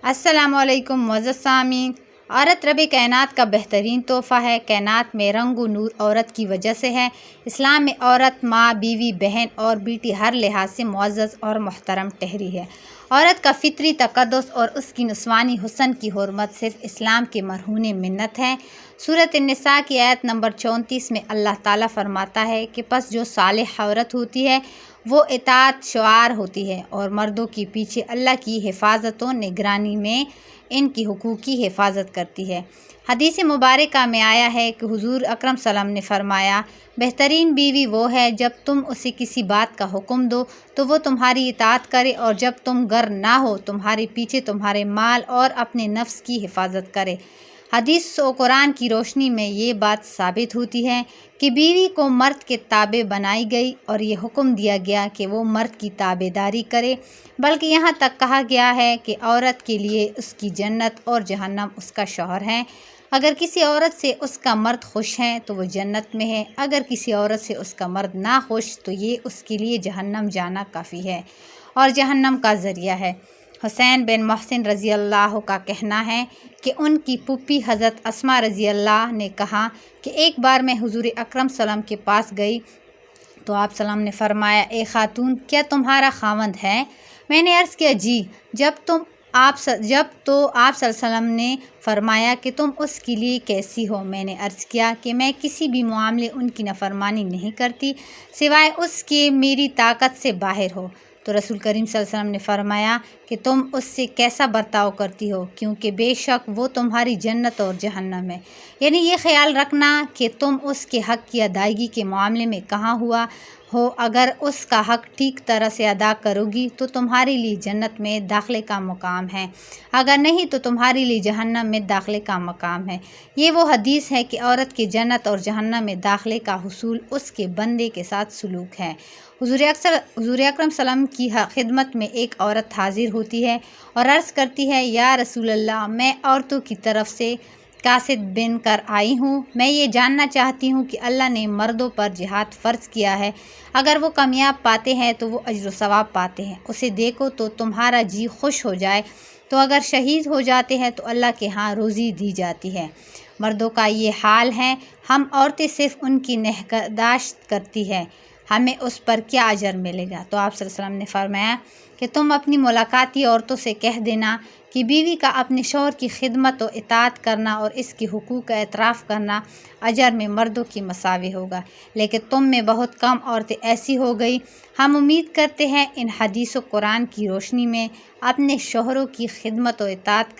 अस्सलामुअलैकुम मुअज़्ज़ज़ सामीन। औरत रब कायनात का बेहतरीन तोहफ़ा है। कायनात में रंग व नूर औरत की वजह से है। इस्लाम में औरत माँ, बीवी, बहन और बेटी हर लिहाज से मुअज़्ज़ज़ और मोहतरम ठहरी है। औरत का फ़ितरी तक़द्दुस और उसकी नस्वानी हुस्न की हुर्मत सिर्फ़ इस्लाम के मरहून मिन्नत है। सूरत निसा की आयत नंबर 34 में अल्लाह ताला फरमाता है कि पस जो सालिह औरत होती है वो इताअत शुआर होती है और मर्दों के पीछे अल्लाह की हिफाजत व निगरानी में इनकी हुकूक की हिफाजत करती है। हदीस मुबारका में आया है कि हुज़ूर अकरम सल्लल्लाहु अलैहि वसल्लम ने फरमाया, बेहतरीन बीवी वो है जब तुम उसे किसी बात का हुक्म दो तो वो तुम्हारी इताअत करे और जब तुम घर ना हो तुम्हारे पीछे तुम्हारे माल और अपने नफ्स की हिफाजत करे। हदीस व कुरान की रोशनी में ये बात साबित होती है कि बीवी को मर्द के ताबे बनाई गई और ये हुक्म दिया गया कि वो मर्द की ताबेदारी करे, बल्कि यहाँ तक कहा गया है कि औरत के लिए उसकी जन्नत और जहन्नम उसका शौहर है। अगर किसी औरत से उसका मर्द खुश है तो वो जन्नत में है, अगर किसी औरत से उसका मर्द ना खुश तो ये उसके लिए जहन्नम जाना काफ़ी है और जहन्नम का ज़रिया है। हुसैन बिन मोहसिन रज़ी अल्लाह का कहना है कि उनकी पुप्पी हज़रत अस्मा रज़ी अल्लाह ने कहा कि एक बार मैं हुज़ूर अकरम सल्लम के पास गई तो आप सल्लम ने फरमाया, ए खातून क्या तुम्हारा खावंद है? मैंने अर्ज़ किया जी। आप सल्लम ने फरमाया कि तुम उसके लिए कैसी हो? मैंने अर्ज़ किया कि मैं किसी भी मामले उनकी नफ़रमानी नहीं करती सिवाय उसके मेरी ताकत से बाहर हो। तो रसूल करीम सल्लल्लाहु अलैहि वसल्लम ने फरमाया कि तुम उससे कैसा बर्ताव करती हो, क्योंकि बेशक वो तुम्हारी जन्नत और जहन्नम है। यानी ये ख्याल रखना कि तुम उसके हक़ की अदायगी के मामले में कहाँ हुआ हो। अगर उसका हक़ ठीक तरह से अदा करोगी तो तुम्हारे लिए जन्नत में दाखिले का मकाम है, अगर नहीं तो तुम्हारे लिए जहन्नम में दाखिले का मकाम है। ये वो हदीस है कि औरत के जन्नत और जहन्नम में दाखिले का हुसूल उसके बंदे के साथ सलूक है। हुज़ूर अकरम सल्लम की खिदमत में एक औरत हाजिर होती है और अर्ज़ करती है, या रसूल अल्लाह, मैं औरतों की तरफ से कासिद बिन कर आई हूँ। मैं ये जानना चाहती हूँ कि अल्लाह ने मर्दों पर जिहाद फ़र्ज़ किया है, अगर वो कामयाब पाते हैं तो वो अज्र सवाब पाते हैं, उसे देखो तो तुम्हारा जी खुश हो जाए, तो अगर शहीद हो जाते हैं तो अल्लाह के यहाँ रोज़ी दी जाती है। मर्दों का ये हाल है, हम औरतें सिर्फ़ उनकी निगहदाश्त करती है, हमें उस पर क्या अजर मिलेगा? तो आप सल्लल्लाहु अलैहि वसल्लम ने फरमाया कि तुम अपनी मुलाकाती औरतों से कह देना कि बीवी का अपने शौहर की खिदमत और इताअत करना और इसके हुकूक का एतराफ़ करना अजर में मर्दों की मसावी होगा, लेकिन तुम में बहुत कम औरतें ऐसी हो गई। हम उम्मीद करते हैं इन हदीस व कुरान की रोशनी में अपने शौहरों की खिदमत और इताअत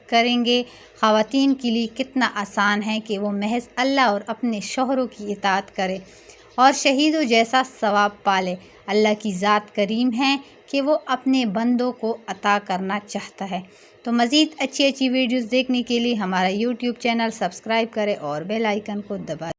करेंगे। ख़वातीन के लिए कितना आसान है कि वो महज अल्लाह और अपने शौहरों की इताअत करें और शहीदों जैसा सवाब पाले। अल्लाह की ज़ात करीम है कि वो अपने बंदों को अता करना चाहता है। तो मज़ीद अच्छी वीडियोज़ देखने के लिए हमारा यूट्यूब चैनल सब्सक्राइब करें और बेल आइकन को दबाएं।